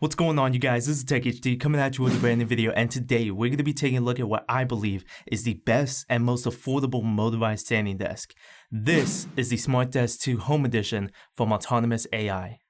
What's going on, you guys? This is TechHD coming at you with a brand new video, and today we're going to be taking a look at what I believe is the best and most affordable motorized standing desk. This is the Smart Desk 2 Home Edition from Autonomous AI.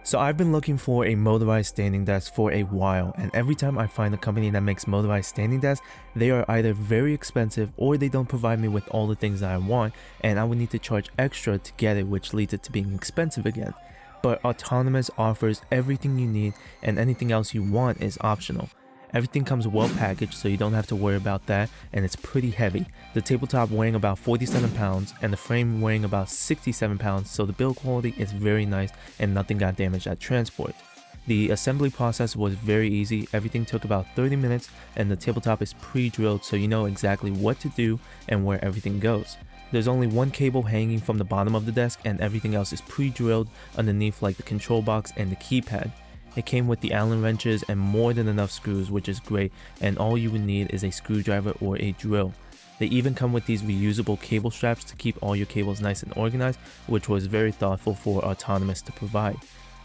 So I've been looking for a motorized standing desk for a while, and every time I find a company that makes motorized standing desks, they are either very expensive or they don't provide me with all the things that I want, and I would need to charge extra to get it, which leads it to being expensive again. But Autonomous offers everything you need, and anything else you want is optional. Everything comes well packaged, so you don't have to worry about that, and it's pretty heavy. The tabletop weighing about 47 pounds and the frame weighing about 67 pounds, so the build quality is very nice and nothing got damaged at transport. The assembly process was very easy. Everything took about 30 minutes, and the tabletop is pre-drilled, so you know exactly what to do and where everything goes. There's only one cable hanging from the bottom of the desk, and everything else is pre-drilled underneath, like the control box and the keypad. It came with the Allen wrenches and more than enough screws, which is great, and all you would need is a screwdriver or a drill. They even come with these reusable cable straps to keep all your cables nice and organized, which was very thoughtful for Autonomous to provide.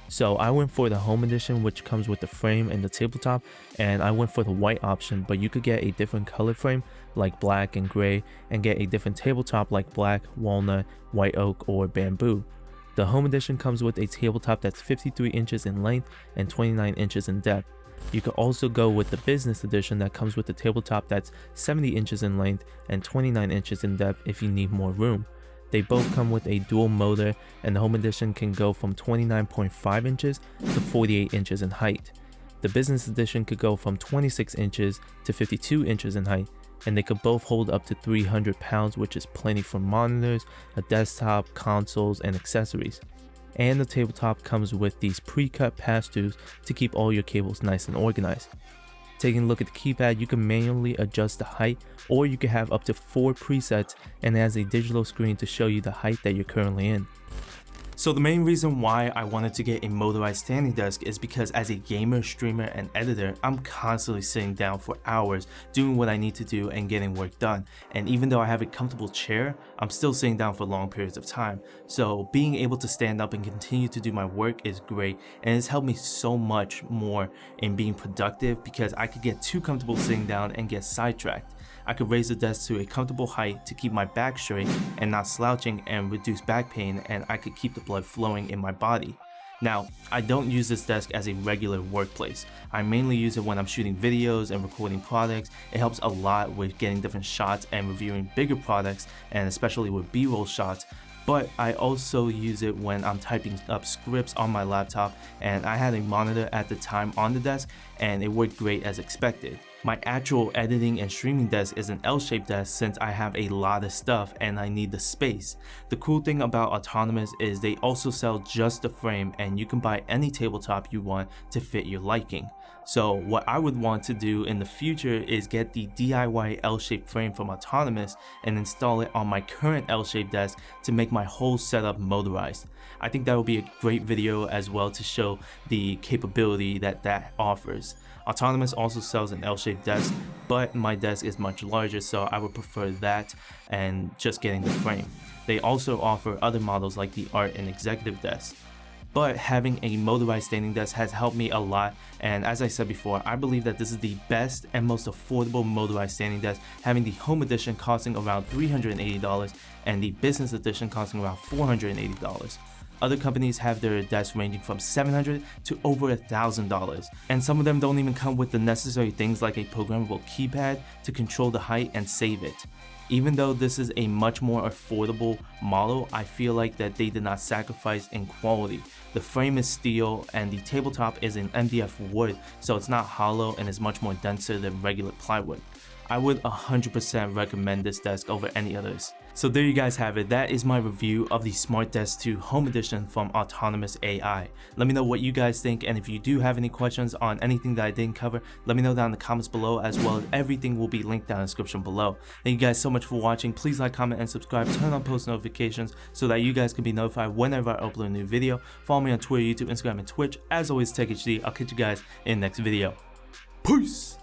So I went for the Home Edition, which comes with the frame and the tabletop, and I went for the white option, but you could get a different color frame like black and gray, and get a different tabletop like black, walnut, white oak, or bamboo. The Home Edition comes with a tabletop that's 53 inches in length and 29 inches in depth. You could also go with the Business Edition that comes with a tabletop that's 70 inches in length and 29 inches in depth if you need more room. They both come with a dual motor, and the Home Edition can go from 29.5 inches to 48 inches in height. The Business Edition could go from 26 inches to 52 inches in height, and they could both hold up to 300 pounds, which is plenty for monitors, a desktop, consoles, and accessories. And the tabletop comes with these pre-cut pass-throughs to keep all your cables nice and organized. Taking a look at the keypad, you can manually adjust the height, or you can have up to 4 presets, and it has a digital screen to show you the height that you're currently in. So the main reason why I wanted to get a motorized standing desk is because as a gamer, streamer, and editor, I'm constantly sitting down for hours doing what I need to do and getting work done. And even though I have a comfortable chair, I'm still sitting down for long periods of time. So being able to stand up and continue to do my work is great, and it's helped me so much more in being productive because I could get too comfortable sitting down and get sidetracked. I could raise the desk to a comfortable height to keep my back straight and not slouching and reduce back pain, and I could keep the blood flowing in my body. Now, I don't use this desk as a regular workplace. I mainly use it when I'm shooting videos and recording products. It helps a lot with getting different shots and reviewing bigger products, and especially with B-roll shots. But I also use it when I'm typing up scripts on my laptop, and I had a monitor at the time on the desk, and it worked great as expected. My actual editing and streaming desk is an L-shaped desk since I have a lot of stuff and I need the space. The cool thing about Autonomous is they also sell just the frame, and you can buy any tabletop you want to fit your liking. So what I would want to do in the future is get the DIY L-shaped frame from Autonomous and install it on my current L-shaped desk to make my whole setup motorized. I think that would be a great video as well to show the capability that offers. Autonomous also sells an L-shaped desk, but my desk is much larger, so I would prefer that and just getting the frame. They also offer other models like the Art and Executive desk. But having a motorized standing desk has helped me a lot, and as I said before, I believe that this is the best and most affordable motorized standing desk, having the Home Edition costing around $380 and the Business Edition costing around $480. Other companies have their desks ranging from $700 to over $1,000, and some of them don't even come with the necessary things like a programmable keypad to control the height and save it. Even though this is a much more affordable model, I feel like that they did not sacrifice in quality. The frame is steel and the tabletop is an MDF wood, so it's not hollow and is much more denser than regular plywood. I would 100% recommend this desk over any others. So there you guys have it. That is my review of the Smart Desk 2 Home Edition from Autonomous AI. Let me know what you guys think, and if you do have any questions on anything that I didn't cover, let me know down in the comments below, as well as everything will be linked down in the description below. Thank you guys so much for watching. Please like, comment, and subscribe. Turn on post notifications so that you guys can be notified whenever I upload a new video. Follow me on Twitter, YouTube, Instagram, and Twitch. As always, Tech HD. I'll catch you guys in the next video. Peace!